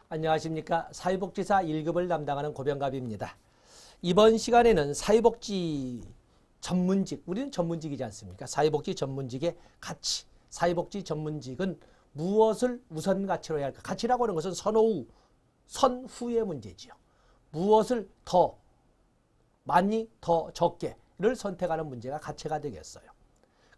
안녕하십니까. 사회복지사 1급을 담당하는 고병갑입니다. 이번 시간에는 사회복지 전문직, 우리는 전문직이지 않습니까? 사회복지 전문직의 가치, 사회복지 전문직은 무엇을 우선 가치로 해야 할까? 가치라고 하는 것은 선후의 문제지요. 무엇을 더 많이, 더 적게를 선택하는 문제가 가치가 되겠어요.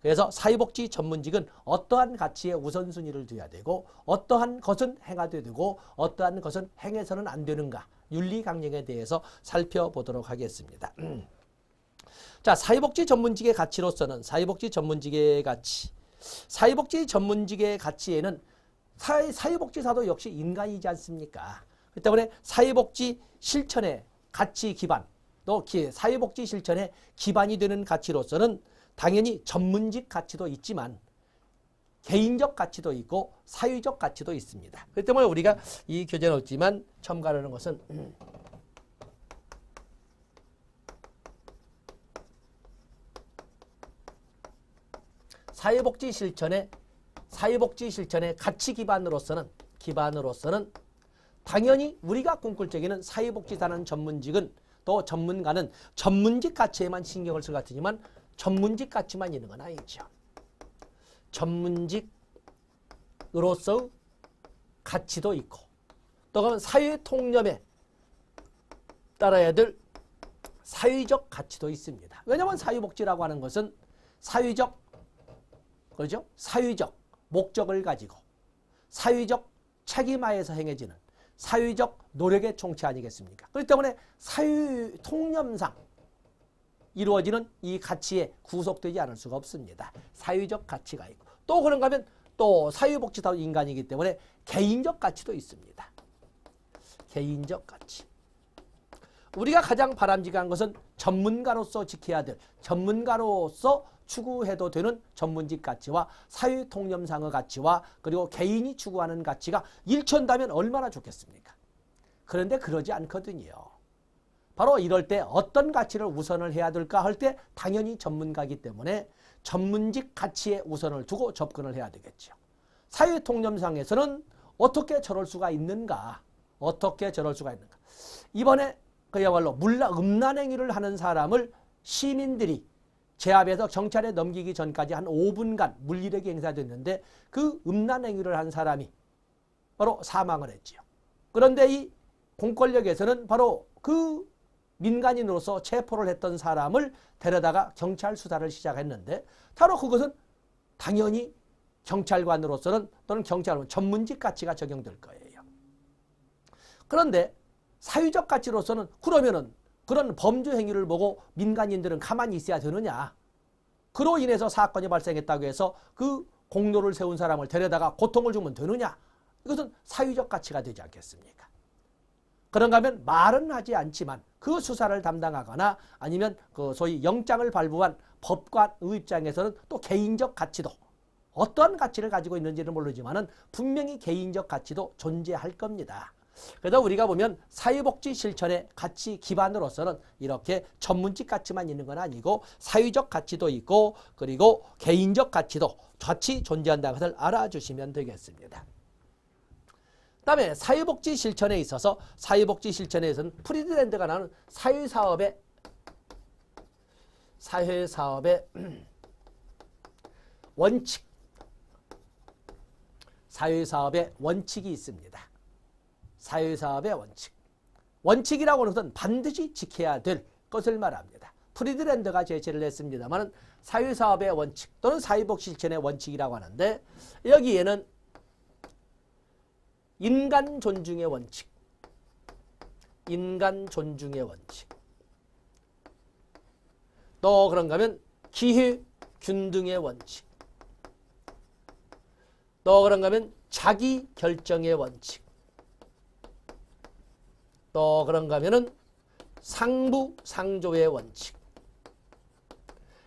그래서 사회복지 전문직은 어떠한 가치에 우선순위를 둬야 되고 어떠한 것은 행하되 되고 어떠한 것은 행해서는 안 되는가 윤리 강령에 대해서 살펴보도록 하겠습니다. 자, 사회복지 전문직의 가치로서는 사회복지 전문직의 가치, 사회복지 전문직의 가치에는 사회복지사도 역시 인간이지 않습니까? 그렇기 때문에 사회복지 실천의 가치 기반, 또 사회복지 실천의 기반이 되는 가치로서는 당연히 전문직 가치도 있지만 개인적 가치도 있고 사회적 가치도 있습니다. 그렇기 때문에 우리가 이 교재는 없지만 첨가하는 것은 사회복지 실천의 가치 기반으로서는 당연히 우리가 꿈꿀 적에는 사회복지사는 전문직은 또 전문가는 전문직 가치에만 신경을 쓸 것 같지만 전문직 가치만 있는 건 아니죠. 전문직으로서 가치도 있고 또 그러면 사회 통념에 따라야 될 사회적 가치도 있습니다. 왜냐하면 사회복지라고 하는 것은 사회적 목적을 가지고 사회적 책임하에서 행해지는 사회적 노력의 총체 아니겠습니까? 그렇기 때문에 사회 통념상 이루어지는 이 가치에 구속되지 않을 수가 없습니다. 사회적 가치가 있고 또 그런가 하면 또 사회복지사도 인간이기 때문에 개인적 가치도 있습니다. 개인적 가치. 우리가 가장 바람직한 것은 전문가로서 지켜야 될, 전문가로서 추구해도 되는 전문직 가치와 사회 통념상의 가치와 그리고 개인이 추구하는 가치가 일치한다면 얼마나 좋겠습니까? 그런데 그러지 않거든요. 바로 이럴 때 어떤 가치를 우선을 해야 될까 할 때 당연히 전문가이기 때문에 전문직 가치에 우선을 두고 접근을 해야 되겠죠. 사회 통념상에서는 어떻게 저럴 수가 있는가? 이번에 그야말로 음란행위를 하는 사람을 시민들이 제압해서 경찰에 넘기기 전까지 한 5분간 물리력이 행사됐는데 그 음란행위를 한 사람이 바로 사망을 했지요. 그런데 이 공권력에서는 바로 그 민간인으로서 체포를 했던 사람을 데려다가 경찰 수사를 시작했는데 바로 그것은 당연히 경찰관으로서는 또는 경찰은 전문직 가치가 적용될 거예요. 그런데 사회적 가치로서는 그러면은 그런 범죄 행위를 보고 민간인들은 가만히 있어야 되느냐. 그로 인해서 사건이 발생했다고 해서 그 공로를 세운 사람을 데려다가 고통을 주면 되느냐. 이것은 사회적 가치가 되지 않겠습니까? 그런가 하면 말은 하지 않지만 그 수사를 담당하거나 아니면 그 소위 영장을 발부한 법관의 입장에서는 또 개인적 가치도 어떠한 가치를 가지고 있는지는 모르지만은 분명히 개인적 가치도 존재할 겁니다. 그래서 우리가 보면 사회복지 실천의 가치 기반으로서는 이렇게 전문직 가치만 있는 건 아니고 사회적 가치도 있고 그리고 개인적 가치도 같이 존재한다는 것을 알아주시면 되겠습니다. 그다음에 사회복지 실천에 있어서 사회복지 실천에서는 프리드랜드가 나오는 사회사업의 원칙, 사회사업의 원칙이 있습니다. 사회사업의 원칙. 원칙이라고 하는 것은 반드시 지켜야 될 것을 말합니다. 프리드랜드가 제시를 했습니다만 사회사업의 원칙 또는 사회복지 실천의 원칙이라고 하는데 여기에는 인간 존중의 원칙, 또 그런가 하면 기회 균등의 원칙, 또 그런가 하면 자기 결정의 원칙, 또 그런가 하면은 상부상조의 원칙.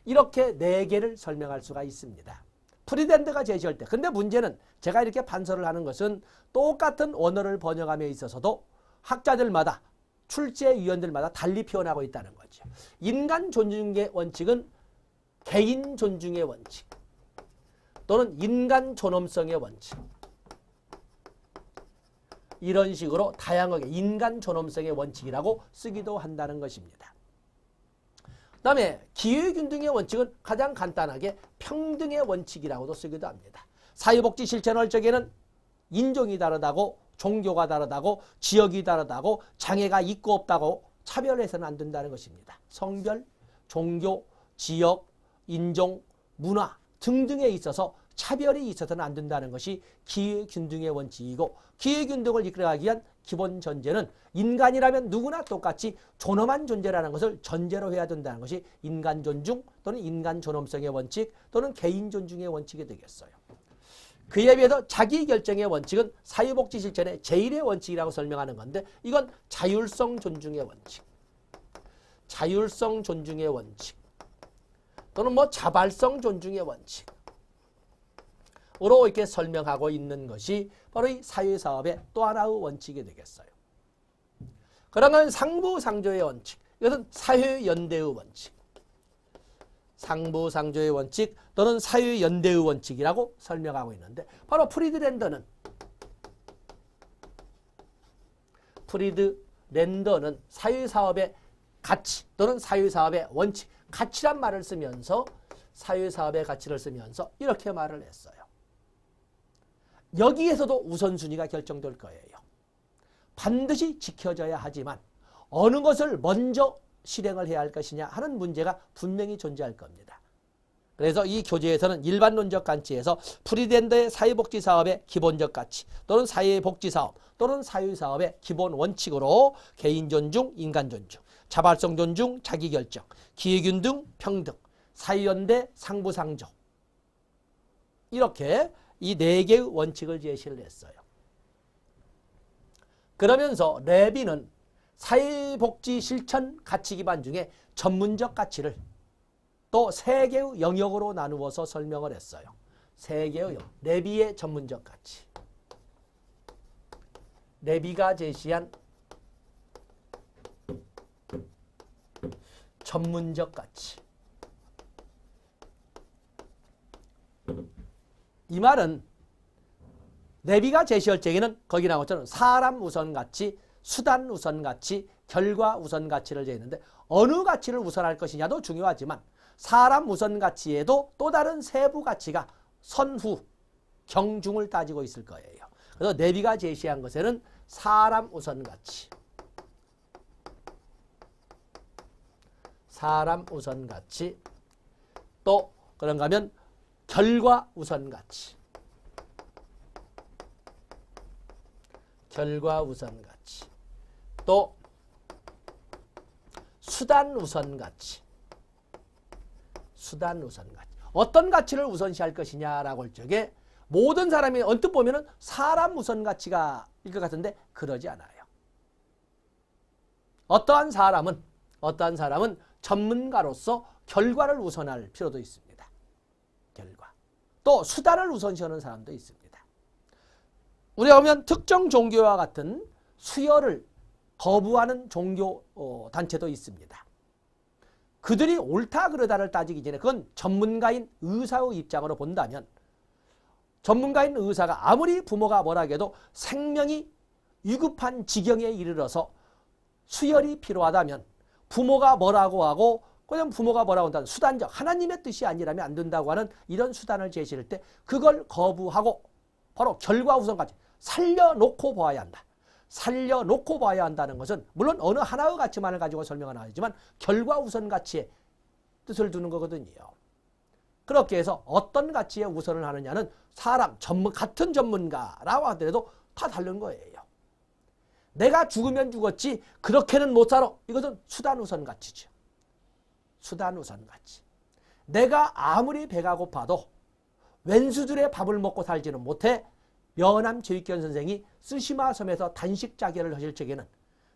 이렇게 4개를 설명할 수가 있습니다. 프리드랜드가 제시할 때. 근데 문제는 제가 이렇게 판서를 하는 것은 똑같은 원어를 번역함에 있어서도 학자들마다 출제위원들마다 달리 표현하고 있다는 거죠. 인간 존중의 원칙은 개인 존중의 원칙 또는 인간 존엄성의 원칙 이런 식으로 다양하게 인간 존엄성의 원칙이라고 쓰기도 한다는 것입니다. 그 다음에 기회균등의 원칙은 가장 간단하게 평등의 원칙이라고도 쓰기도 합니다. 사회복지 실천할 적에는 인종이 다르다고, 종교가 다르다고, 지역이 다르다고, 장애가 있고 없다고 차별해서는 안 된다는 것입니다. 성별, 종교, 지역, 인종, 문화 등등에 있어서 차별이 있어서는 안 된다는 것이 기회균등의 원칙이고, 기회균등을 이끌어가기 위한 기본 전제는 인간이라면 누구나 똑같이 존엄한 존재라는 것을 전제로 해야 된다는 것이 인간 존중 또는 인간 존엄성의 원칙 또는 개인 존중의 원칙이 되겠어요. 그에 비해서 자기결정의 원칙은 사회복지 실천의 제1의 원칙이라고 설명하는 건데, 이건 자율성 존중의 원칙, 자율성 존중의 원칙 또는 자발성 존중의 원칙 으로 이렇게 설명하고 있는 것이 바로 이 사회사업의 또 하나의 원칙이 되겠어요. 그러면 상부상조의 원칙, 이것은 사회연대의 원칙, 상부상조의 원칙 또는 사회연대의 원칙이라고 설명하고 있는데, 바로 프리드랜더는 사회사업의 가치 또는 사회사업의 원칙, 가치란 말을 쓰면서 사회사업의 가치를 쓰면서 이렇게 말을 했어요. 여기에서도 우선순위가 결정될 거예요. 반드시 지켜져야 하지만 어느 것을 먼저 실행을 해야 할 것이냐 하는 문제가 분명히 존재할 겁니다. 그래서 이 교재에서는 일반론적 가치에서 프리랜더의 사회복지사업의 기본적 가치 또는 사회복지사업 또는 사회사업의 기본 원칙으로 개인존중, 인간존중, 자발성 존중, 자기결정, 기회균등, 평등, 사회연대, 상부상조, 이렇게 이 4개의 원칙을 제시를 했어요. 그러면서 레비는 사회복지 실천 가치 기반 중에 전문적 가치를 또 3개의 영역으로 나누어서 설명을 했어요. 3개의 영역. 레비의 전문적 가치. 레비가 제시한 전문적 가치. 이 말은 레비가 제시할 적에는 거기 나온 것처럼 사람 우선 가치, 수단 우선 가치, 결과 우선 가치를 제했는데, 어느 가치를 우선할 것이냐도 중요하지만 사람 우선 가치에도 또 다른 세부 가치가 선후, 경중을 따지고 있을 거예요. 그래서 레비가 제시한 것에는 사람 우선 가치, 사람 우선 가치, 또 그런가 하면 결과 우선 가치, 결과 우선 가치, 또 수단 우선 가치, 수단 우선 가치. 어떤 가치를 우선시할 것이냐라고 할 적에 모든 사람이 언뜻 보면은 사람 우선 가치가 일 것 같은데 그러지 않아요. 어떠한 사람은 전문가로서 결과를 우선할 필요도 있습니다. 결과. 또 수단을 우선시하는 사람도 있습니다. 우리가 보면 특정 종교와 같은 수혈을 거부하는 종교 단체도 있습니다. 그들이 옳다 그르다를 따지기 전에 그건 전문가인 의사의 입장으로 본다면, 전문가인 의사가 아무리 부모가 뭐라 해도 생명이 위급한 지경에 이르러서 수혈이 필요하다면 부모가 뭐라고 하고 그냥 부모가 뭐라고 한다는 수단적 하나님의 뜻이 아니라면 안 된다고 하는 이런 수단을 제시할 때 그걸 거부하고 바로 결과 우선까지 살려놓고 봐야 한다. 살려놓고 봐야 한다는 것은 물론 어느 하나의 가치만을 가지고 설명은 아니지만 결과 우선 가치에 뜻을 두는 거거든요. 그렇게 해서 어떤 가치에 우선을 하느냐는 사람, 같은 전문가라고 하더라도 다 다른 거예요. 내가 죽으면 죽었지 그렇게는 못 살아. 이것은 수단 우선 가치죠. 수단 우선 가치. 내가 아무리 배가 고파도 왼수들의 밥을 먹고 살지는 못해. 명함 제익견 선생이 쓰시마 섬에서 단식 자결을 하실 적에는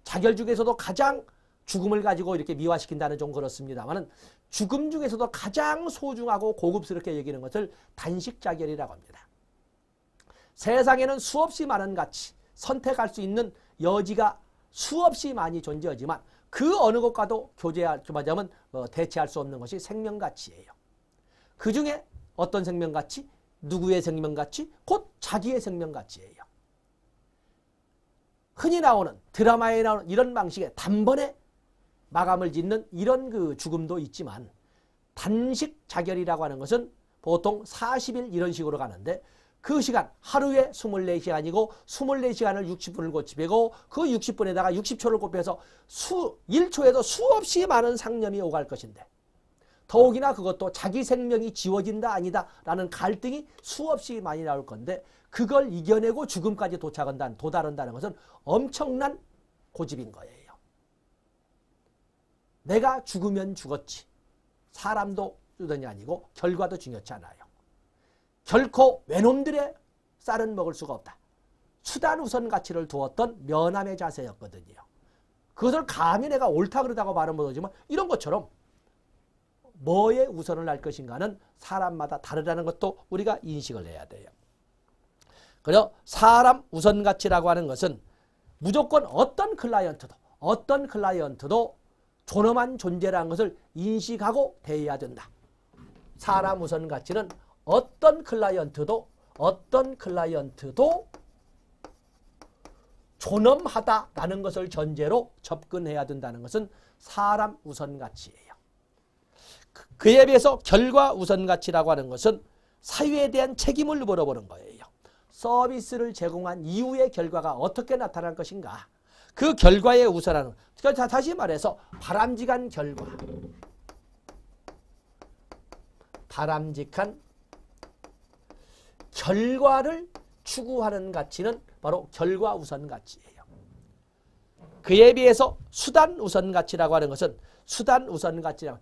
자결 중에서도 가장 죽음을 가지고 이렇게 미화시킨다는 좀 그렇습니다만은 죽음 중에서도 가장 소중하고 고급스럽게 여기는 것을 단식 자결이라고 합니다. 세상에는 수없이 많은 가치, 선택할 수 있는 여지가 수없이 많이 존재하지만 그 어느 것과도 교제하자면 대체할 수 없는 것이 생명가치예요. 그 중에 어떤 생명가치? 누구의 생명가치? 곧 자기의 생명가치예요. 흔히 나오는 드라마에 나오는 이런 방식의 단번에 마감을 짓는 이런 그 죽음도 있지만 단식 자결이라고 하는 것은 보통 40일 이런 식으로 가는데 그 시간 하루에 24시간이고 24시간을 60분을 고치고 그 60분에다가 60초를 곱해서 1초에도 수없이 많은 상념이 오갈 것인데 더욱이나 그것도 자기 생명이 지워진다 아니다 라는 갈등이 수없이 많이 나올 건데 그걸 이겨내고 죽음까지 도달한다는 것은 엄청난 고집인 거예요. 내가 죽으면 죽었지. 사람도 주던이 아니고 결과도 중요치 않아요. 결코 외놈들의 쌀은 먹을 수가 없다. 수단 우선 가치를 두었던 면함의 자세였거든요. 그것을 감히 내가 옳다 그러다고 말은 못하지만 이런 것처럼 뭐에 우선을 할 것인가는 사람마다 다르다는 것도 우리가 인식을 해야 돼요. 그래서 사람 우선 가치라고 하는 것은 무조건 어떤 클라이언트도 존엄한 존재라는 것을 인식하고 대해야 된다. 사람 우선 가치는 어떤 클라이언트도 존엄하다라는 것을 전제로 접근해야 된다는 것은 사람 우선 가치예요. 그에 비해서 결과 우선 가치라고 하는 것은 사유에 대한 책임을 물어보는 거예요. 서비스를 제공한 이후의 결과가 어떻게 나타날 것인가. 그 결과에 우선하는, 다시 말해서 바람직한 결과를 추구하는 가치는 바로 결과 우선 가치예요. 그에 비해서 수단 우선 가치라고 하는 것은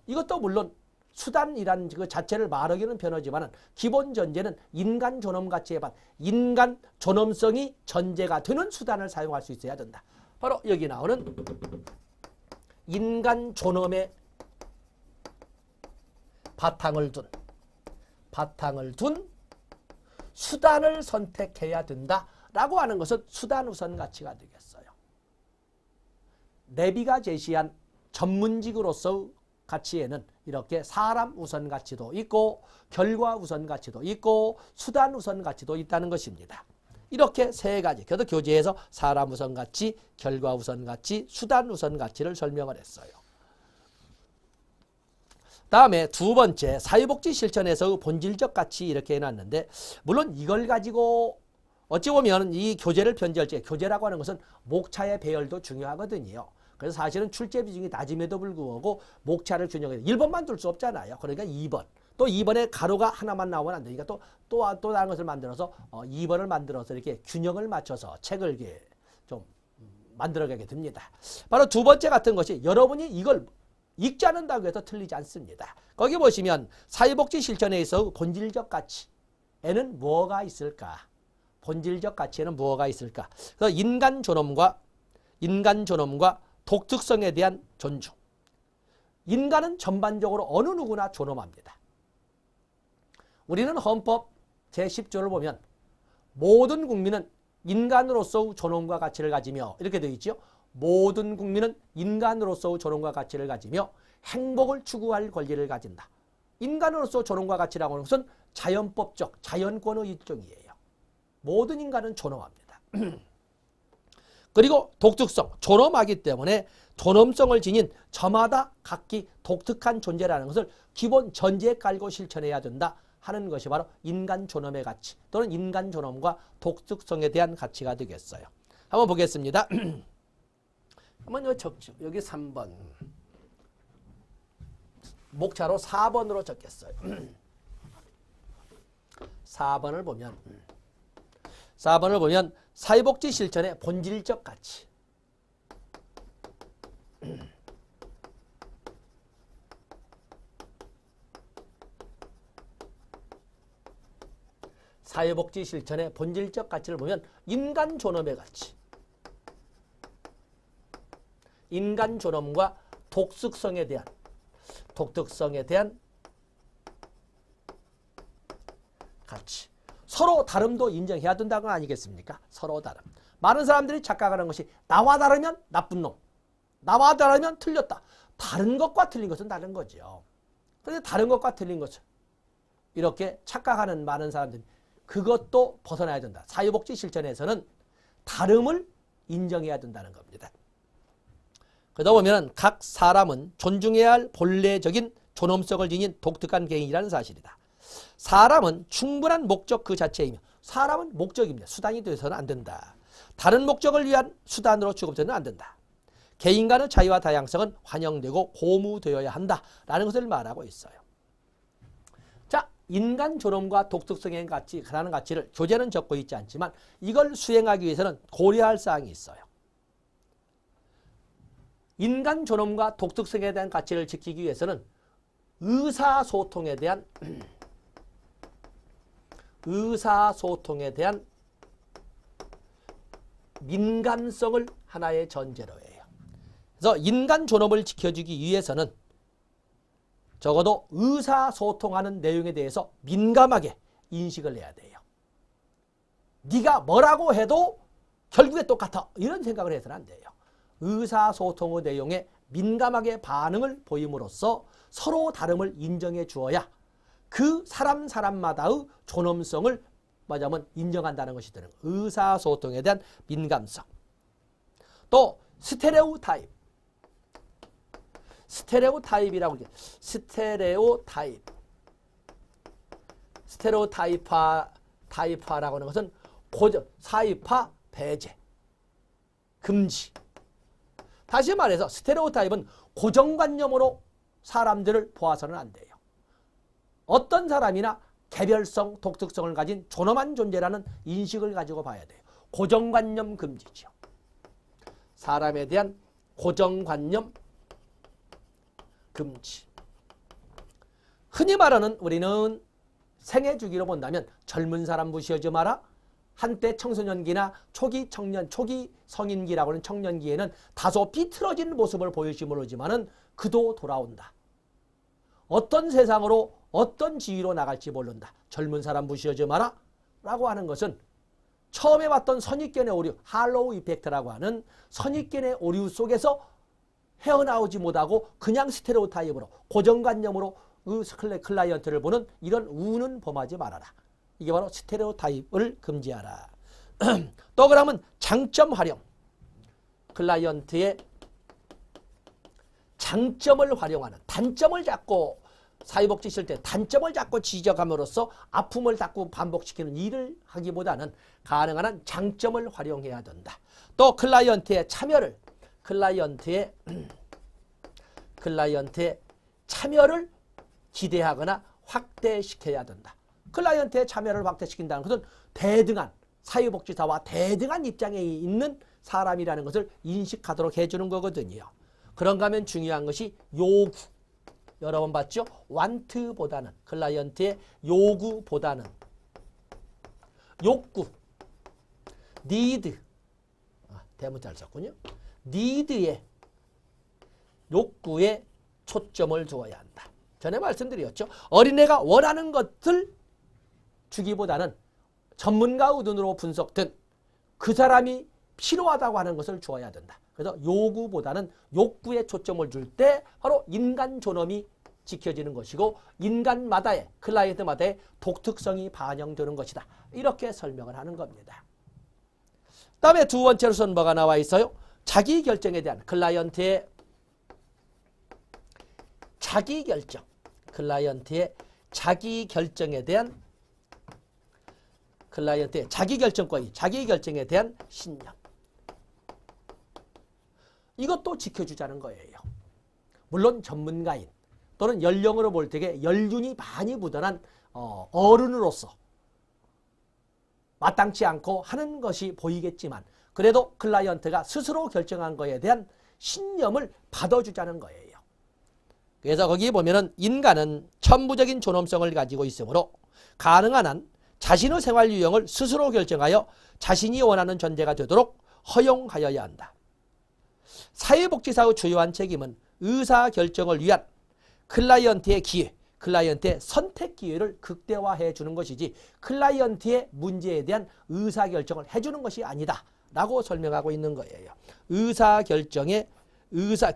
이것도 물론 수단이라는 그 자체를 말하기는 변하지만 기본 전제는 인간 존엄 가치에 반해 인간 존엄성이 전제가 되는 수단을 사용할 수 있어야 된다. 바로 여기 나오는 인간 존엄의 바탕을 둔 수단을 선택해야 된다라고 하는 것은 수단 우선 가치가 되겠어요. 레비가 제시한 전문직으로서의 가치에는 이렇게 사람 우선 가치도 있고 결과 우선 가치도 있고 수단 우선 가치도 있다는 것입니다. 이렇게 세 가지, 그래서 교재에서 사람 우선 가치, 결과 우선 가치, 수단 우선 가치를 설명을 했어요. 다음에 두 번째, 사회복지 실천에서의 본질적 가치 이렇게 해놨는데 물론 이걸 가지고 어찌 보면 이 교재를 편집할 때 교재라고 하는 것은 목차의 배열도 중요하거든요. 그래서 사실은 출제 비중이 낮음에도 불구하고 목차를 균형해서 1번만 둘 수 없잖아요. 그러니까 2번. 또 2번에 가로가 하나만 나오면 안 되니까 또 다른 것을 만들어서 2번을 만들어서 이렇게 균형을 맞춰서 책을 이렇게 좀 만들어가게 됩니다. 바로 두 번째 같은 것이 여러분이 이걸 읽지 않는다고 해서 틀리지 않습니다. 거기 보시면 사회복지 실천에 있어 본질적 가치에는 뭐가 있을까? 본질적 가치에는 뭐가 있을까? 그래서 인간 존엄과 독특성에 대한 존중. 인간은 전반적으로 어느 누구나 존엄합니다. 우리는 헌법 제10조를 보면 모든 국민은 인간으로서의 존엄과 가치를 가지며 이렇게 되어 있죠. 모든 국민은 인간으로서의 존엄과 가치를 가지며 행복을 추구할 권리를 가진다. 인간으로서 존엄과 가치라고 하는 것은 자연법적, 자연권의 일종이에요. 모든 인간은 존엄합니다. 그리고 독특성, 존엄하기 때문에 존엄성을 지닌 저마다 각기 독특한 존재라는 것을 기본 전제에 깔고 실천해야 된다 하는 것이 바로 인간 존엄의 가치 또는 인간 존엄과 독특성에 대한 가치가 되겠어요. 한번 보겠습니다. 한번 여기 적죠. 여기 3번. 목차로 4번으로 적겠어요. 4번을 보면 사회복지 실천의 본질적 가치. 사회복지 실천의 본질적 가치를 보면 인간 존엄의 가치. 인간 존엄과 독특성에 대한 가치. 서로 다름도 인정해야 된다는 건 아니겠습니까? 서로 다름. 많은 사람들이 착각하는 것이 나와 다르면 나쁜 놈, 나와 다르면 틀렸다. 다른 것과 틀린 것은 다른 거죠. 그런데 다른 것과 틀린 것은 이렇게 착각하는 많은 사람들이 그것도 벗어나야 된다. 사회복지 실천에서는 다름을 인정해야 된다는 겁니다. 그러다 보면 각 사람은 존중해야 할 본래적인 존엄성을 지닌 독특한 개인이라는 사실이다. 사람은 충분한 목적 그 자체이며 사람은 목적입니다. 수단이 되어서는 안 된다. 다른 목적을 위한 수단으로 취급되는 안 된다. 개인간의 자유와 다양성은 환영되고 고무되어야 한다라는 것을 말하고 있어요. 자, 인간 존엄과 독특성의 가치라는 가치를 교재는 적고 있지 않지만 이걸 수행하기 위해서는 고려할 사항이 있어요. 인간 존엄과 독특성에 대한 가치를 지키기 위해서는 의사소통에 대한 민감성을 하나의 전제로 해요. 그래서 인간 존엄을 지켜주기 위해서는 적어도 의사소통하는 내용에 대해서 민감하게 인식을 해야 돼요. 네가 뭐라고 해도 결국에 똑같아. 이런 생각을 해서는 안 돼요. 의사소통의 내용에 민감하게 반응을 보임으로써 서로 다름을 인정해 주어야 그 사람마다의 존엄성을 말하자면 인정한다는 것이 되는 거예요. 의사소통에 대한 민감성. 또 스테레오타입이라고 하죠. 스테레오타입화라고 하는 것은 사입화, 배제, 금지. 다시 말해서 스테레오타입은 고정관념으로 사람들을 보아서는 안 돼요. 어떤 사람이나 개별성, 독특성을 가진 존엄한 존재라는 인식을 가지고 봐야 돼요. 고정관념 금지죠. 사람에 대한 고정관념 금지. 흔히 말하는 우리는 생애 주기로 본다면 젊은 사람 무시하지 마라. 한때 청소년기나 초기 청년, 초기 성인기라고 하는 청년기에는 다소 비틀어진 모습을 보일지 모르지만은 그도 돌아온다. 어떤 세상으로 어떤 지위로 나갈지 모른다. 젊은 사람 무시하지 마라 라고 하는 것은 처음에 봤던 선입견의 오류, 할로우 이펙트라고 하는 선입견의 오류 속에서 헤어나오지 못하고 그냥 스테레오타입으로 고정관념으로 클라이언트를 보는 이런 우는 범하지 말아라. 이게 바로 스테레오타입을 금지하라. 또 그러면 장점 활용. 클라이언트의 장점을 활용하는, 단점을 잡고 사회복지 쓸 때 단점을 자꾸 지적함으로써 아픔을 자꾸 반복시키는 일을 하기보다는 가능한 한 장점을 활용해야 된다. 또 클라이언트의 참여를 기대하거나 확대시켜야 된다. 클라이언트의 참여를 확대시킨다는 것은 대등한 사회복지사와 대등한 입장에 있는 사람이라는 것을 인식하도록 해주는 거거든요. 그런가 하면 중요한 것이 요구. 여러 번 봤죠? want보다는 클라이언트의 요구보다는 욕구, need, 대문자를 썼군요. need의 욕구에 초점을 두어야 한다. 전에 말씀드렸죠. 어린애가 원하는 것을 주기보다는 전문가의 눈으로 분석된 그 사람이 필요하다고 하는 것을 주어야 된다. 그래서 요구보다는 욕구에 초점을 줄 때 바로 인간 존엄이 지켜지는 것이고 인간마다의 클라이언트마다의 독특성이 반영되는 것이다. 이렇게 설명을 하는 겁니다. 다음에 두 번째로서는 뭐가 나와 있어요? 자기결정에 대한 클라이언트의 클라이언트의 자기결정에 대한 클라이언트의 자기결정권이 자기결정에 대한 신념. 이것도 지켜주자는 거예요. 물론 전문가인 또는 연령으로 볼 때에 연륜이 많이 묻어난 어른으로서 마땅치 않고 하는 것이 보이겠지만 그래도 클라이언트가 스스로 결정한 거에 대한 신념을 받아주자는 거예요. 그래서 거기 보면은 인간은 천부적인 존엄성을 가지고 있으므로 가능한 한 자신의 생활 유형을 스스로 결정하여 자신이 원하는 존재가 되도록 허용하여야 한다. 사회복지사의 주요한 책임은 의사결정을 위한 클라이언트의 기회, 클라이언트의 선택 기회를 극대화해 주는 것이지 클라이언트의 문제에 대한 의사결정을 해주는 것이 아니다 라고 설명하고 있는 거예요.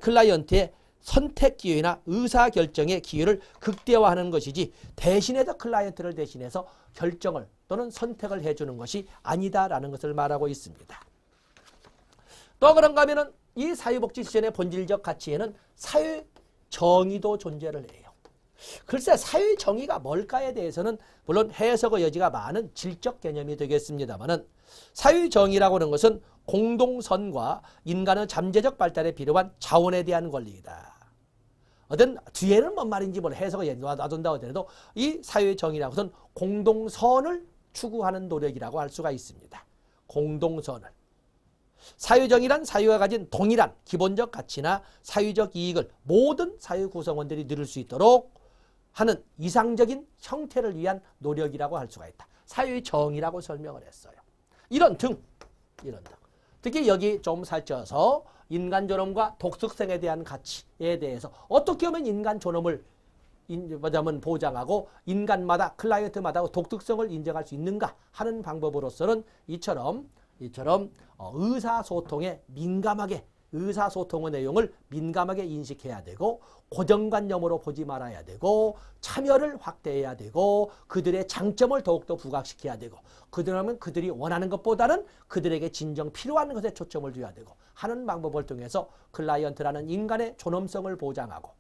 클라이언트의 선택 기회나 의사결정의 기회를 극대화하는 것이지 대신해서 클라이언트를 대신해서 결정을 또는 선택을 해주는 것이 아니다라는 것을 말하고 있습니다. 또 그런가 하면은 이 사회복지 실천의 본질적 가치에는 사회 정의도 존재를 해요. 글쎄 사회 정의가 뭘까에 대해서는 물론 해석의 여지가 많은 질적 개념이 되겠습니다만은 사회 정의라고 하는 것은 공동선과 인간의 잠재적 발달에 필요한 자원에 대한 권리이다. 어떤 뒤에는 뭔 말인지 뭘 해석을 놔둔다고 하더라도 이 사회 정의라고 것은 공동선을 추구하는 노력이라고 할 수가 있습니다. 공동선을. 사회정의란 사회가 가진 동일한 기본적 가치나 사회적 이익을 모든 사회 구성원들이 누릴 수 있도록 하는 이상적인 형태를 위한 노력이라고 할 수가 있다. 사회정의라고 설명을 했어요. 이런 등. 특히 여기 좀 살쪄서 인간 존엄과 독특성에 대한 가치에 대해서 어떻게 하면 인간 존엄을 보장하고 인간마다 클라이언트마다 독특성을 인정할 수 있는가 하는 방법으로서는 이처럼 의사소통의 내용을 민감하게 인식해야 되고 고정관념으로 보지 말아야 되고 참여를 확대해야 되고 그들의 장점을 더욱더 부각시켜야 되고 그들이 원하는 것보다는 그들에게 진정 필요한 것에 초점을 둬야 되고 하는 방법을 통해서 클라이언트라는 인간의 존엄성을 보장하고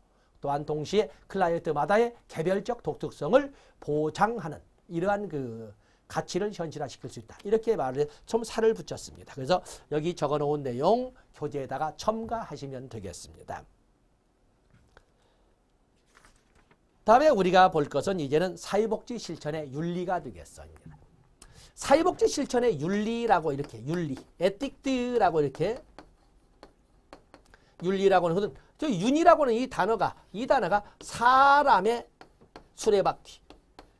또한 동시에 클라이언트마다의 개별적 독특성을 보장하는 이러한 그 가치를 현실화시킬 수 있다. 이렇게 말을 좀 살을 붙였습니다. 그래서 여기 적어놓은 내용 교재에다가 첨가하시면 되겠습니다. 다음에 우리가 볼 것은 이제는 사회복지 실천의 윤리가 되겠습니다. 사회복지 실천의 윤리라고 이렇게 에틱드라고 이렇게 윤리라고 하는 것은 저 윤이라고 하는 이 단어가 사람의 수레바퀴,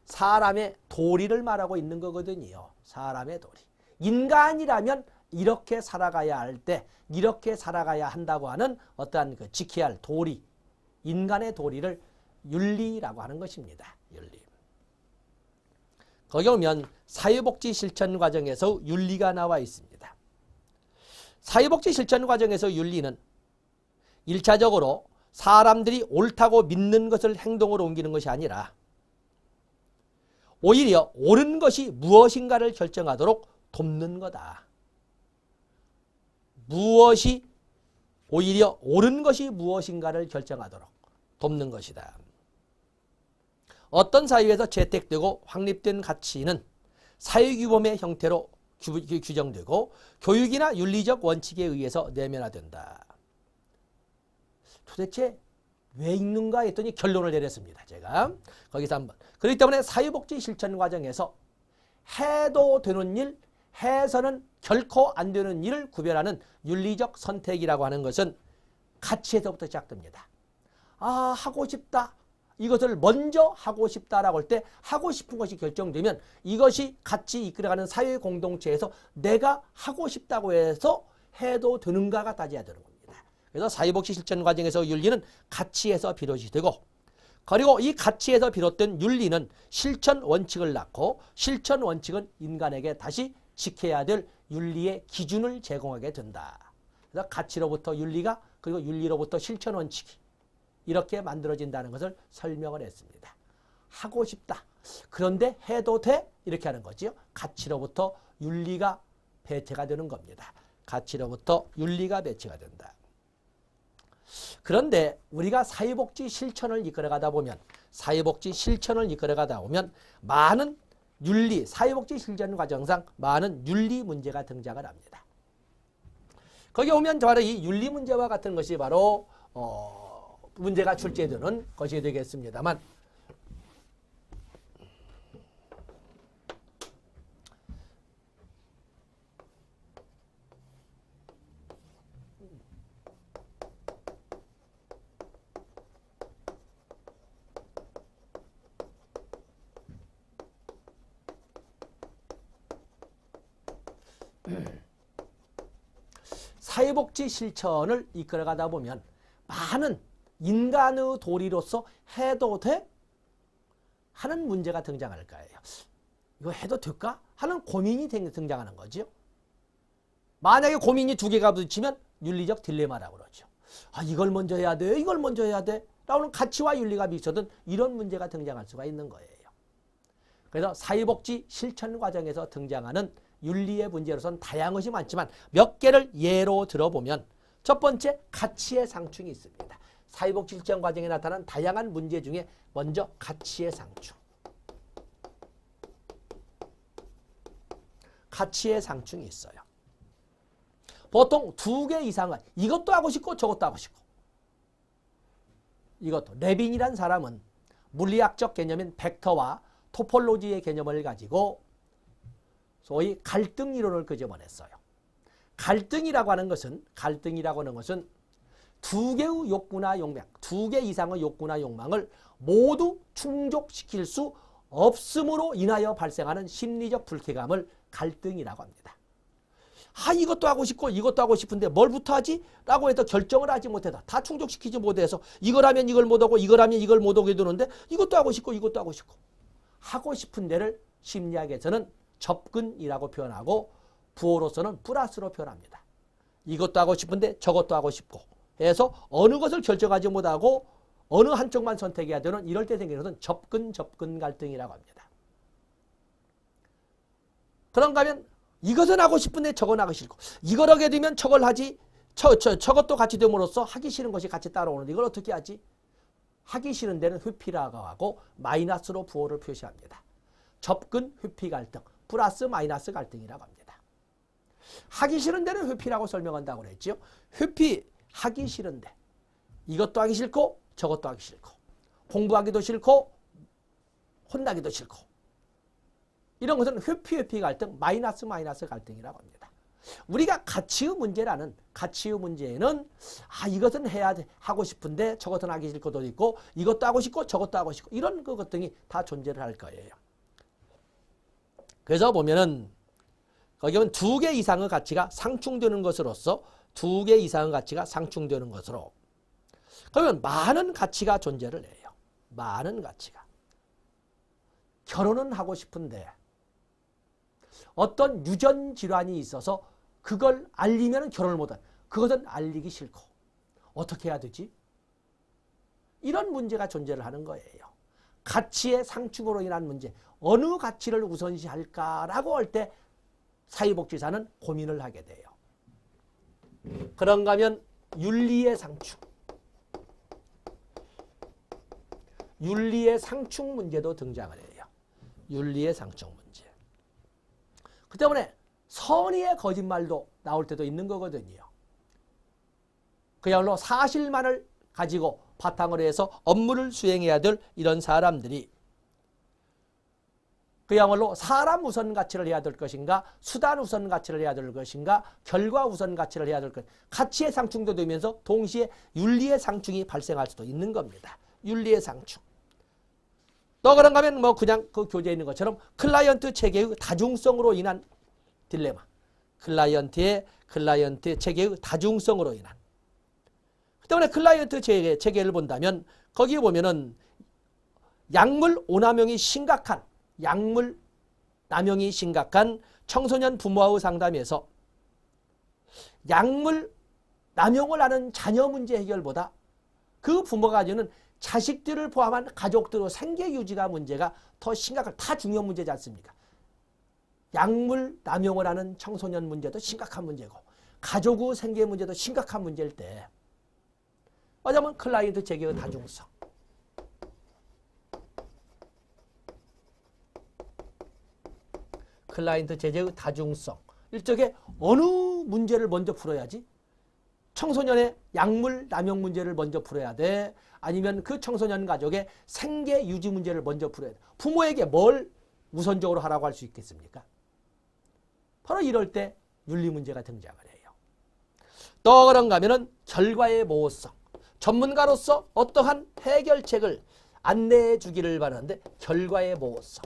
사람의 도리를 말하고 있는 거거든요. 사람의 도리. 인간이라면 이렇게 살아가야 할 때 이렇게 살아가야 한다고 하는 어떠한 그 지켜야 할 도리, 인간의 도리를 윤리라고 하는 것입니다. 윤리. 거기 오면 사회복지 실천 과정에서 윤리가 나와 있습니다. 사회복지 실천 과정에서 윤리는 1차적으로 사람들이 옳다고 믿는 것을 행동으로 옮기는 것이 아니라 오히려 옳은 것이 무엇인가를 결정하도록 돕는 거다. 오히려 옳은 것이 무엇인가를 결정하도록 돕는 것이다. 어떤 사회에서 채택되고 확립된 가치는 사회규범의 형태로 규정되고 교육이나 윤리적 원칙에 의해서 내면화된다. 도대체 왜 읽는가 했더니 결론을 내렸습니다. 제가 거기서 한번. 그렇기 때문에 사회복지 실천 과정에서 해도 되는 일, 해서는 결코 안 되는 일을 구별하는 윤리적 선택이라고 하는 것은 가치에서부터 시작됩니다. 하고 싶다. 이것을 먼저 하고 싶다라고 할 때 하고 싶은 것이 결정되면 이것이 같이 이끌어가는 사회 공동체에서 내가 하고 싶다고 해서 해도 되는가가 따져야 되는 겁니다. 그래서 사회복지 실천 과정에서 윤리는 가치에서 비롯이 되고 그리고 이 가치에서 비롯된 윤리는 실천 원칙을 낳고 실천 원칙은 인간에게 다시 지켜야 될 윤리의 기준을 제공하게 된다. 그래서 가치로부터 윤리가 그리고 윤리로부터 실천 원칙이 이렇게 만들어진다는 것을 설명을 했습니다. 하고 싶다. 그런데 해도 돼? 이렇게 하는 거죠. 가치로부터 윤리가 배치가 되는 겁니다. 가치로부터 윤리가 배치가 된다. 그런데 우리가 사회복지 실천을 이끌어가다 보면 많은 윤리, 사회복지 실천 과정상 많은 윤리 문제가 등장을 합니다. 거기 오면 바로 이 윤리 문제와 같은 것이 바로 문제가 출제되는 것이 되겠습니다만 사회복지 실천을 이끌어가다 보면 많은 인간의 도리로서 해도 돼? 하는 문제가 등장할 거예요. 이거 해도 될까? 하는 고민이 등장하는 거죠. 만약에 고민이 두 개가 부딪히면 윤리적 딜레마라고 그러죠. 이걸 먼저 해야 돼? 이걸 먼저 해야 돼? 라고는 가치와 윤리가 미쳐든 이런 문제가 등장할 수가 있는 거예요. 그래서 사회복지 실천 과정에서 등장하는 윤리의 문제로서는 다양한 것이 많지만 몇 개를 예로 들어보면 첫 번째, 가치의 상충이 있습니다. 사회복지 실천 과정에 나타난 다양한 문제 중에 먼저 가치의 상충. 가치의 상충이 있어요. 보통 2개 이상은 이것도 하고 싶고 저것도 하고 싶고. 이것도 레빈이란 사람은 물리학적 개념인 벡터와 토폴로지의 개념을 가지고 소위 갈등 이론을 끄집어냈어요. 갈등이라고 하는 것은 2개의 욕구나 욕망, 2개 이상의 욕구나 욕망을 모두 충족시킬 수 없음으로 인하여 발생하는 심리적 불쾌감을 갈등이라고 합니다. 이것도 하고 싶고 이것도 하고 싶은데 뭘부터 하지? 라고 해서 결정을 하지 못해서 다 충족시키지 못해서 이걸 하면 이걸 못하고 이걸 하면 이걸 못하게 되는데 이것도 하고 싶고 이것도 하고 싶고 하고 싶은 데를 심리학에서는 접근이라고 표현하고 부호로서는 플러스로 표현합니다. 이것도 하고 싶은데 저것도 하고 싶고 해서 어느 것을 결정하지 못하고 어느 한쪽만 선택해야 되는 이럴 때 생기는 것은 접근 갈등이라고 합니다. 그런가 하면 이것은 하고 싶은데 저건 하기 싫고 이걸 하게 되면 저걸 하지 저것도 같이 됨으로써 하기 싫은 것이 같이 따라오는데 이걸 어떻게 하지? 하기 싫은 데는 회피라고 하고 마이너스로 부호를 표시합니다. 접근, 회피 갈등, 플러스 마이너스 갈등이라고 합니다. 하기 싫은 데는 회피라고 설명한다고 그랬죠. 회피하기 싫은데 이것도 하기 싫고 저것도 하기 싫고 공부하기도 싫고 혼나기도 싫고 이런 것은 회피 갈등, 마이너스 갈등이라고 합니다. 우리가 가치의 문제라는 가치의 문제에는 이것은 하고 싶은데 저것은 하기 싫을 것도 있고 이것도 하고 싶고 저것도 하고 싶고 이런 것 등이 다 존재를 할 거예요. 그래서 보면은 거기 보면 2개 이상의 가치가 상충되는 것으로서 2개 이상의 가치가 상충되는 것으로 그러면 많은 가치가 존재를 해요. 많은 가치가. 결혼은 하고 싶은데 어떤 유전 질환이 있어서 그걸 알리면 결혼을 못한 그것은 알리기 싫고 어떻게 해야 되지? 이런 문제가 존재를 하는 거예요. 가치의 상충으로 인한 문제 어느 가치를 우선시할까라고 할 때 사회복지사는 고민을 하게 돼요. 그런가 하면 윤리의 상충. 윤리의 상충 문제도 등장을 해요. 윤리의 상충 문제. 그 때문에 선의의 거짓말도 나올 때도 있는 거거든요. 그야말로 사실만을 가지고 바탕으로 해서 업무를 수행해야 될 이런 사람들이 그야말로 사람 우선 가치를 해야 될 것인가 수단 우선 가치를 해야 될 것인가 결과 우선 가치를 해야 될 것인가 가치의 상충도 되면서 동시에 윤리의 상충이 발생할 수도 있는 겁니다. 윤리의 상충. 또 그런가 하면 그냥 그 교재에 있는 것처럼 클라이언트 체계의 다중성으로 인한 딜레마. 클라이언트 체계의 다중성으로 인한. 그 때문에 클라이언트 체계를 본다면 거기에 보면은 약물 남용이 심각한 청소년 부모와의 상담에서 약물 남용을 하는 자녀 문제 해결보다 그 부모가 가지는 자식들을 포함한 가족들의 생계 유지가 문제가 더 심각한 다 중요한 문제지 않습니까? 약물 남용을 하는 청소년 문제도 심각한 문제고 가족의 생계 문제도 심각한 문제일 때 어쩌면 클라이언트 체계의 다중성 클라이언트 체계의 다중성 일종의 어느 문제를 먼저 풀어야지? 청소년의 약물 남용 문제를 먼저 풀어야 돼? 아니면 그 청소년 가족의 생계 유지 문제를 먼저 풀어야 돼? 부모에게 뭘 우선적으로 하라고 할 수 있겠습니까? 바로 이럴 때 윤리 문제가 등장을 해요. 또 그런가 하면은 결과의 모호성. 전문가로서 어떠한 해결책을 안내해 주기를 바라는데 결과의 모호성.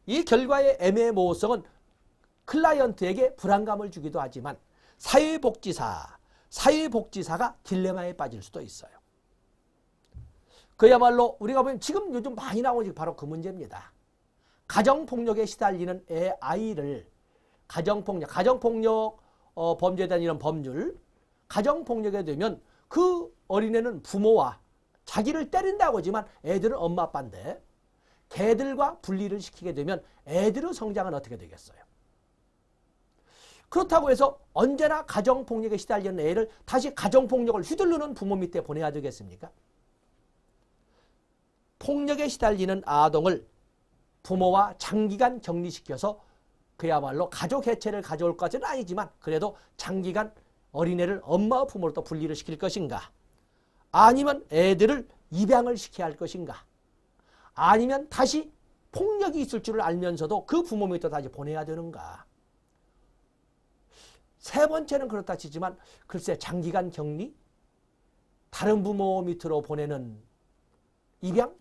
이 결과의 애매모호성은 클라이언트에게 불안감을 주기도 하지만 사회복지사가 딜레마에 빠질 수도 있어요. 그야말로 우리가 보면 지금 요즘 많이 나오는 게 바로 그 문제입니다. 가정폭력에 시달리는 아이를 가정폭력 범죄에 대한 이런 법률 가정폭력에 되면 그 어린애는 부모와 자기를 때린다고 하지만 애들은 엄마 아빠인데 개들과 분리를 시키게 되면 애들의 성장은 어떻게 되겠어요? 그렇다고 해서 언제나 가정폭력에 시달리는 애를 다시 가정폭력을 휘두르는 부모 밑에 보내야 되겠습니까? 폭력에 시달리는 아동을 부모와 장기간 격리시켜서 그야말로 가족 해체를 가져올 것은 아니지만 그래도 장기간 어린애를 엄마와 부모로부터 분리를 시킬 것인가? 아니면 애들을 입양을 시켜야 할 것인가? 아니면 다시 폭력이 있을 줄을 알면서도 그 부모 밑으로 다시 보내야 되는가? 세 번째는 그렇다 치지만 글쎄 장기간 격리? 다른 부모 밑으로 보내는 입양?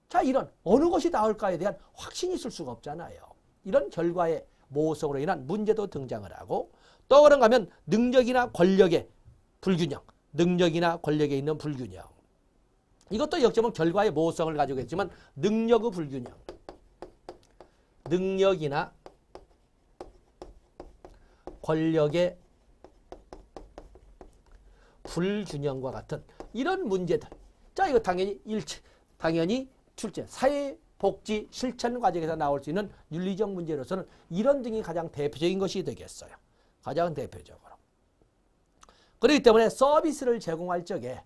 자, 이런 어느 것이 나을까에 대한 확신이 있을 수가 없잖아요. 이런 결과의 모호성으로 인한 문제도 등장을 하고 또 그런가 하면 능력이나 권력의 불균형, 능력이나 권력에 있는 불균형. 이것도 역점은 결과의 모호성을 가지고 있지만 능력의 불균형, 능력이나 권력의 불균형과 같은 이런 문제들. 자, 이거 당연히 출제, 사회복지 실천 과정에서 나올 수 있는 윤리적 문제로서는 이런 등이 가장 대표적인 것이 되겠어요. 가장 대표적으로. 그렇기 때문에 서비스를 제공할 적에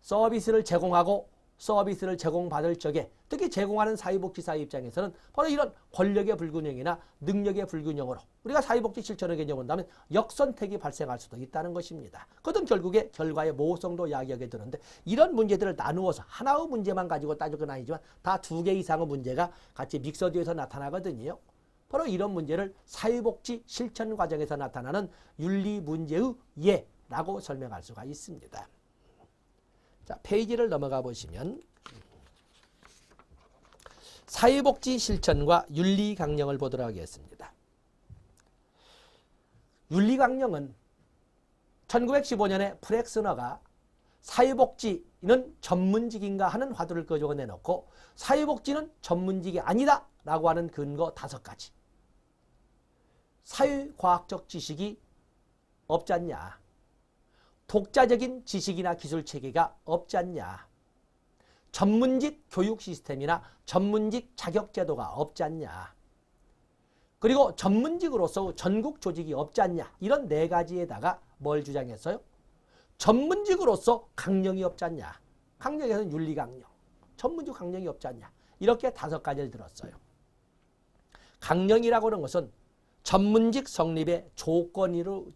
서비스를 제공하고 서비스를 제공받을 적에 특히 제공하는 사회복지사 입장에서는 바로 이런 권력의 불균형이나 능력의 불균형으로 우리가 사회복지 실천을 개념을 본다면 역선택이 발생할 수도 있다는 것입니다. 그것은 결국에 결과의 모호성도 이야기하게 되는데 이런 문제들을 나누어서 하나의 문제만 가지고 따질 건 아니지만 다 두 개 이상의 문제가 같이 믹서되어서 나타나거든요. 바로 이런 문제를 사회복지 실천 과정에서 나타나는 윤리 문제의 예라고 설명할 수가 있습니다. 자, 페이지를 넘어가 보시면 사회복지 실천과 윤리 강령을 보도록 하겠습니다. 윤리 강령은 1915년에 프렉스너가 사회복지는 전문직인가 하는 화두를 끄집어 내놓고 사회복지는 전문직이 아니다 라고 하는 근거 5가지. 사회과학적 지식이 없지 않냐. 독자적인 지식이나 기술 체계가 없지 않냐. 전문직 교육 시스템이나 전문직 자격 제도가 없지 않냐. 그리고 전문직으로서 전국 조직이 없지 않냐. 이런 4가지에다가 뭘 주장했어요? 전문직으로서 강령이 없지 않냐. 강령에서는 윤리강령. 전문직 강령이 없지 않냐. 이렇게 5가지를 들었어요. 강령이라고 하는 것은 전문직 성립의 조건으로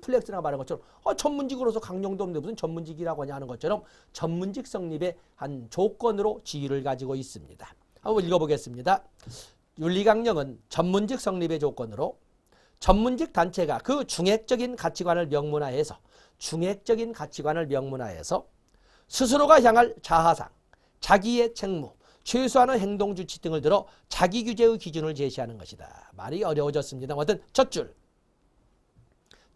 플렉스가 말한 것처럼 전문직으로서 강령도 없는데 무슨 전문직이라고 하냐 하는 것처럼 전문직 성립의 한 조건으로 지위를 가지고 있습니다. 한번 읽어보겠습니다. 윤리강령은 전문직 성립의 조건으로 전문직 단체가 그 중액적인 가치관을 명문화해서 스스로가 향할 자하상, 자기의 책무, 최소한의 행동주치 등을 들어 자기규제의 기준을 제시하는 것이다. 말이 어려워졌습니다. 아무튼 첫 줄.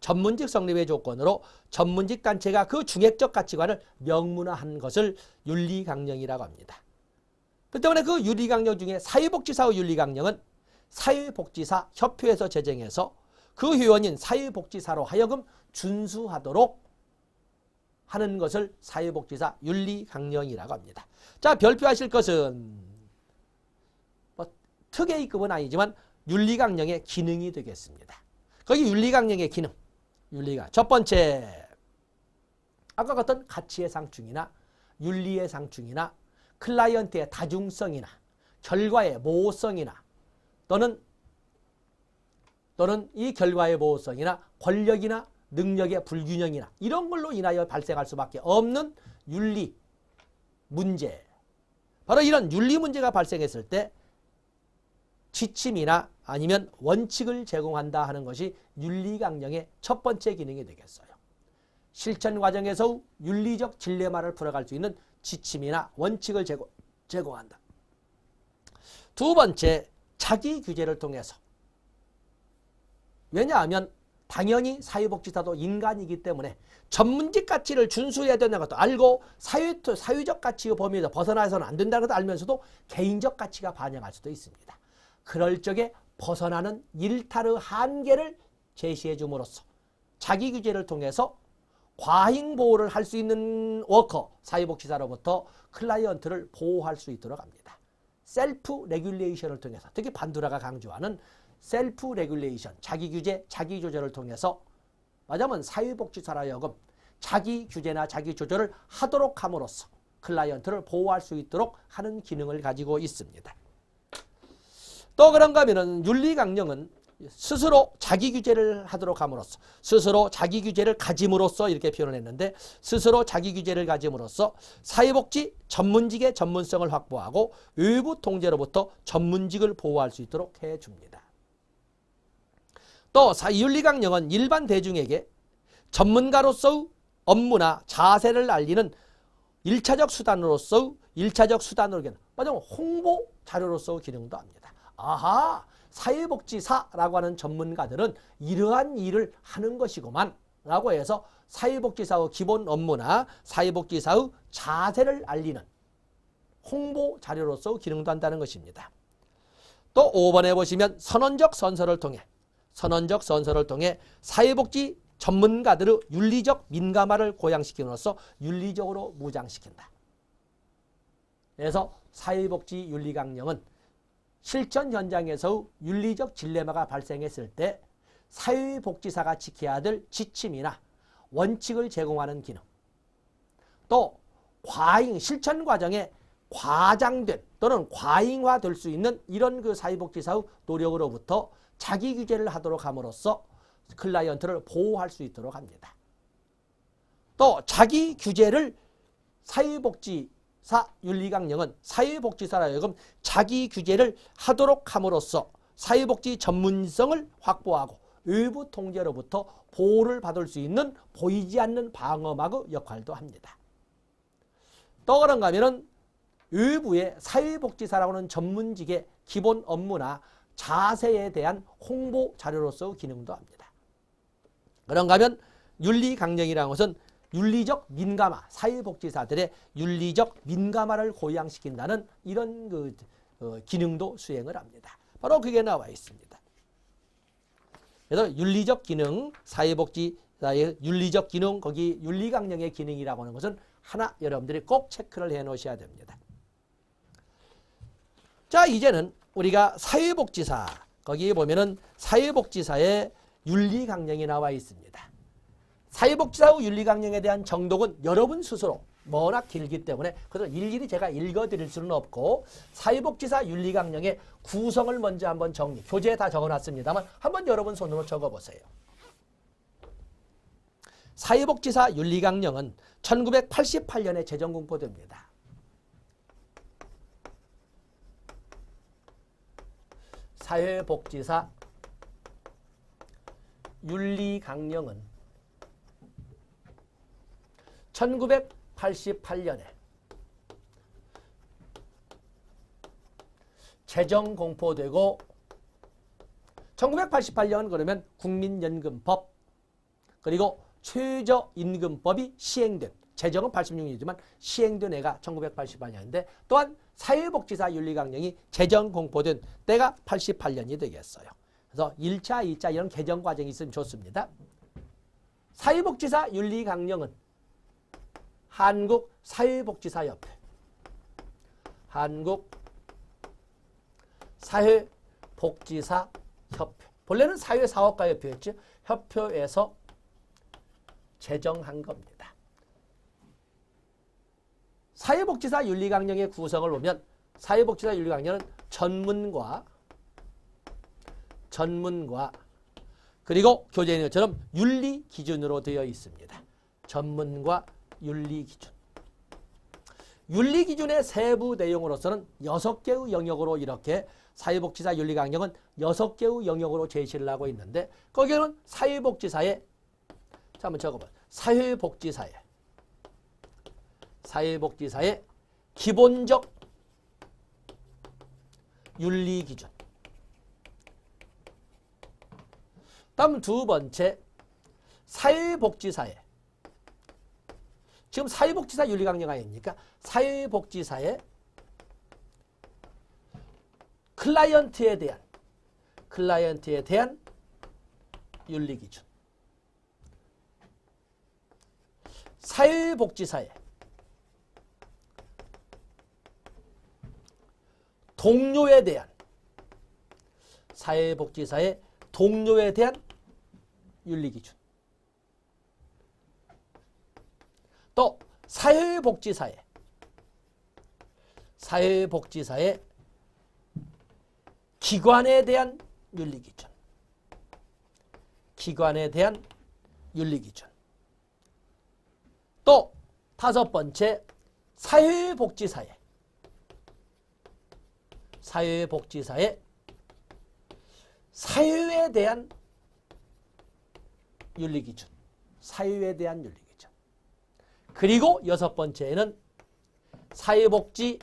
전문직 성립의 조건으로 전문직 단체가 그 중액적 가치관을 명문화한 것을 윤리강령이라고 합니다. 그 때문에 그 윤리강령 중에 사회복지사의 윤리강령은 사회복지사 협회에서 제정해서 그 회원인 사회복지사로 하여금 준수하도록 하는 것을 사회복지사 윤리강령이라고 합니다. 자, 별표하실 것은 특혜의급은 아니지만 윤리강령의 기능이 되겠습니다. 거기 윤리강령의 기능. 첫 번째, 아까 같은 가치의 상충이나 윤리의 상충이나 클라이언트의 다중성이나 결과의 모호성이나 또는 이 결과의 모호성이나 권력이나 능력의 불균형이나 이런 걸로 인하여 발생할 수밖에 없는 윤리 문제. 바로 이런 윤리 문제가 발생했을 때 지침이나 아니면 원칙을 제공한다 하는 것이 윤리강령의 첫 번째 기능이 되겠어요. 실천 과정에서 윤리적 딜레마를 풀어갈 수 있는 지침이나 원칙을 제공한다. 두 번째, 자기 규제를 통해서. 왜냐하면 당연히 사회복지사도 인간이기 때문에 전문직 가치를 준수해야 된다는 것도 알고 사회적 가치의 범위에서 벗어나서는 안 된다는 것도 알면서도 개인적 가치가 반영할 수도 있습니다. 그럴 적에 벗어나는 일탈의 한계를 제시해 줌으로써 자기 규제를 통해서 과잉 보호를 할 수 있는 워커, 사회복지사로부터 클라이언트를 보호할 수 있도록 합니다. 셀프 레귤레이션을 통해서, 특히 반두라가 강조하는 셀프 레귤레이션, 자기 규제, 자기 조절을 통해서 말하자면 사회복지사로 하여금 자기 규제나 자기 조절을 하도록 함으로써 클라이언트를 보호할 수 있도록 하는 기능을 가지고 있습니다. 또 그런가 하면은 윤리강령은 스스로 자기 규제를 하도록 함으로써, 스스로 자기 규제를 가짐으로써 이렇게 표현을 했는데, 스스로 자기 규제를 가짐으로써 사회복지 전문직의 전문성을 확보하고 외부 통제로부터 전문직을 보호할 수 있도록 해줍니다. 또 윤리강령은 일반 대중에게 전문가로서의 업무나 자세를 알리는 1차적 수단으로서 맞아요. 홍보 자료로서 기능도 합니다. 아하, 사회복지사라고 하는 전문가들은 이러한 일을 하는 것이구만 라고 해서 사회복지사의 기본 업무나 사회복지사의 자세를 알리는 홍보 자료로서 기능도 한다는 것입니다. 또 5번에 보시면 선언적 선서를 통해 사회복지 전문가들의 윤리적 민감화를 고양시킴으로써 윤리적으로 무장시킨다. 그래서 사회복지 윤리강령은 실천 현장에서의 윤리적 딜레마가 발생했을 때 사회복지사가 지켜야 될 지침이나 원칙을 제공하는 기능, 또 실천 과정에 과장된 또는 과잉화될 수 있는 이런 그 사회복지사의 노력으로부터 자기 규제를 하도록 함으로써 클라이언트를 보호할 수 있도록 합니다. 또 자기 규제를 사회복지사 윤리강령은 사회복지사로 하여금 자기 규제를 하도록 함으로써 사회복지 전문성을 확보하고 외부 통제로부터 보호를 받을 수 있는 보이지 않는 방어막의 역할도 합니다. 또 그런가 하면은 외부의 사회복지사라고 하는 전문직의 기본 업무나 자세에 대한 홍보 자료로서 기능도 합니다. 그런가 하면 윤리강령이라는 것은 윤리적 민감화, 사회복지사들의 윤리적 민감화를 고양시킨다는 이런 기능도 수행을 합니다. 바로 그게 나와 있습니다. 그래서 윤리적 기능, 사회복지사의 윤리적 기능, 거기 윤리강령의 기능이라고 하는 것은 하나 여러분들이 꼭 체크를 해 놓으셔야 됩니다. 자, 이제는 우리가 사회복지사, 거기에 보면은 사회복지사의 윤리강령이 나와 있습니다. 사회복지사의 윤리강령에 대한 정독은 여러분 스스로 워낙 길기 때문에 그래서 일일이 제가 읽어드릴 수는 없고 사회복지사 윤리강령의 구성을 먼저 한번 교재에 다 적어놨습니다만 한번 여러분 손으로 적어보세요. 사회복지사 윤리강령은 1988년에 제정공포됩니다. 사회복지사 윤리강령은 1988년에 제정공포되고 1988년 그러면 국민연금법 그리고 최저임금법이 시행된, 제정은 86년이지만 시행된 해가 1988년인데 또한 사회복지사 윤리강령이 제정공포된 때가 88년이 되겠어요. 그래서 1차, 2차 이런 개정 과정이 있으면 좋습니다. 사회복지사 윤리강령은 한국사회복지사협회, 한국사회복지사협회, 본래는 사회사업가협회였죠. 협회에서 제정한 겁니다. 사회복지사 윤리강령의 구성을 보면 사회복지사 윤리강령은 전문과 그리고 교재에 있는 것처럼 윤리 기준으로 되어 있습니다. 전문과 윤리 기준. 윤리 기준의 세부 내용으로서는 6개의 영역으로 이렇게 사회복지사 윤리강령은 6개의 영역으로 제시를 하고 있는데 거기에는 사회복지사의 자 한번 적어봐요. 사회복지사의 기본적 윤리 기준. 다음 두 번째, 사회복지사의 지금 사회복지사 윤리강령 아닙니까? 사회복지사의 클라이언트에 대한 윤리기준. 사회복지사의 동료에 대한 사회복지사의 동료에 대한 윤리기준. 또 사회복지사의 기관에 대한 윤리기준. 기관에 대한 윤리기준. 또 다섯 번째, 사회복지사의 사회에 대한 윤리기준. 사회에 대한 윤리기준. 그리고 여섯 번째는 사회복지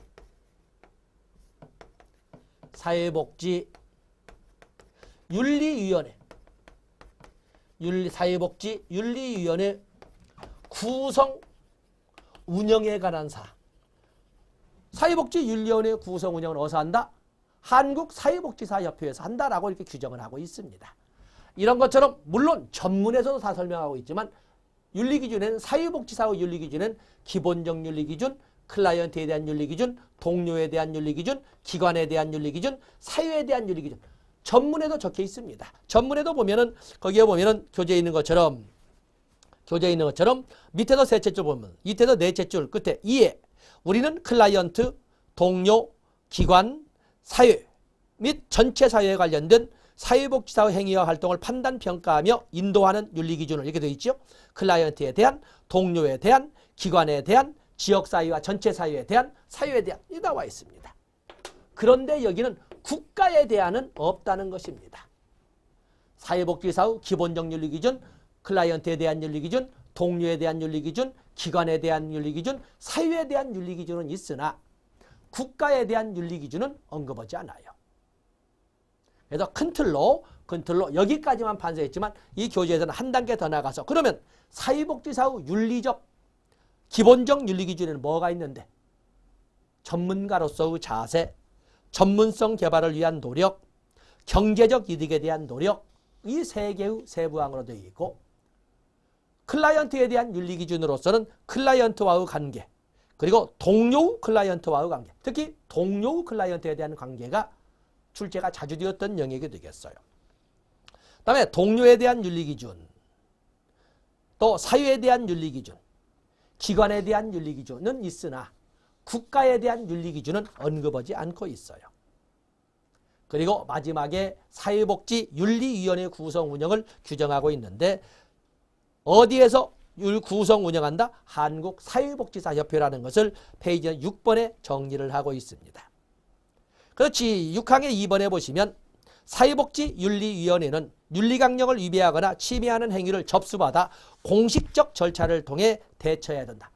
윤리위원회. 사회복지 윤리위원회 구성 운영에 관한 사항. 사회복지윤리위원회 구성 운영은 어디서 한다? 한국사회복지사협회에서 한다라고 이렇게 규정을 하고 있습니다. 이런 것처럼 물론 전문에서도 다 설명하고 있지만 윤리기준에는 사회복지사의 윤리기준은 기본적 윤리기준, 클라이언트에 대한 윤리기준, 동료에 대한 윤리기준, 기관에 대한 윤리기준, 사회에 대한 윤리기준 전문에도 적혀 있습니다. 전문에도 보면은 거기에 보면은 교재에 있는 것처럼 밑에서 셋째 줄 보면 밑에서 넷째 줄 끝에 2에 우리는 클라이언트, 동료, 기관, 사회 및 전체 사회에 관련된 사회복지사의 행위와 활동을 판단, 평가하며 인도하는 윤리기준을 이렇게 되어 있죠. 클라이언트에 대한, 동료에 대한, 기관에 대한, 지역사회와 전체 사회에 대한, 사회에 대한 이 나와 있습니다. 그런데 여기는 국가에 대한은 없다는 것입니다. 사회복지사의 기본적 윤리기준, 클라이언트에 대한 윤리기준, 동료에 대한 윤리기준, 기관에 대한 윤리기준, 사회에 대한 윤리기준은 있으나 국가에 대한 윤리기준은 언급하지 않아요. 그래서 큰 틀로 여기까지만 반성했지만 이 교재에서는 한 단계 더 나가서 그러면 사회복지사의 윤리적 기본적 윤리기준에는 뭐가 있는데 전문가로서의 자세, 전문성 개발을 위한 노력, 경제적 이득에 대한 노력 이 세 개의 세부항으로 되어 있고 클라이언트에 대한 윤리기준으로서는 클라이언트와의 관계 그리고 동료 클라이언트와의 관계 특히 동료 클라이언트에 대한 관계가 출제가 자주 되었던 영역이 되겠어요. 그 다음에 동료에 대한 윤리기준 또 사회에 대한 윤리기준 기관에 대한 윤리기준은 있으나 국가에 대한 윤리기준은 언급하지 않고 있어요. 그리고 마지막에 사회복지 윤리위원회 구성 운영을 규정하고 있는데 어디에서 구성 운영한다? 한국사회복지사협회라는 것을 페이지 6번에 정리를 하고 있습니다. 그렇지 6항의 2번에 보시면 사회복지윤리위원회는 윤리강령을 위배하거나 침해하는 행위를 접수받아 공식적 절차를 통해 대처해야 된다.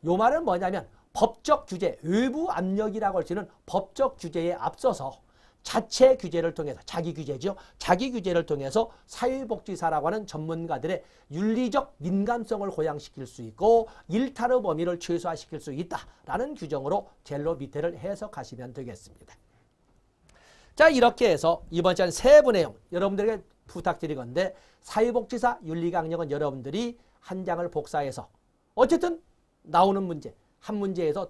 이 말은 뭐냐면 법적 규제, 외부 압력이라고 할 수 있는 법적 규제에 앞서서 자체 규제를 통해서 자기 규제죠. 자기 규제를 통해서 사회복지사라고 하는 전문가들의 윤리적 민감성을 고양시킬 수 있고 일탈의 범위를 최소화시킬 수 있다라는 규정으로 젤로 밑에를 해석하시면 되겠습니다. 자 이렇게 해서 이번 시간 세부 내용 여러분들에게 부탁드리건데 사회복지사 윤리강령은 여러분들이 한 장을 복사해서 어쨌든 나오는 문제 한 문제에서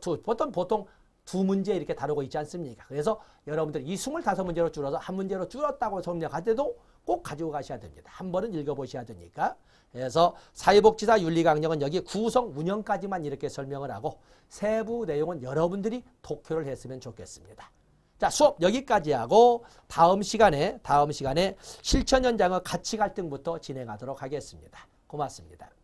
보통 두 문제 이렇게 다루고 있지 않습니까? 그래서 여러분들 이 25문제로 줄어서 한 문제로 줄었다고 설명할 때도 꼭 가지고 가셔야 됩니다. 한 번은 읽어보셔야 되니까. 그래서 사회복지사 윤리강령은 여기 구성 운영까지만 이렇게 설명을 하고 세부 내용은 여러분들이 독표를 했으면 좋겠습니다. 자 수업 여기까지 하고 다음 시간에 실천 현장의 가치 갈등부터 진행하도록 하겠습니다. 고맙습니다.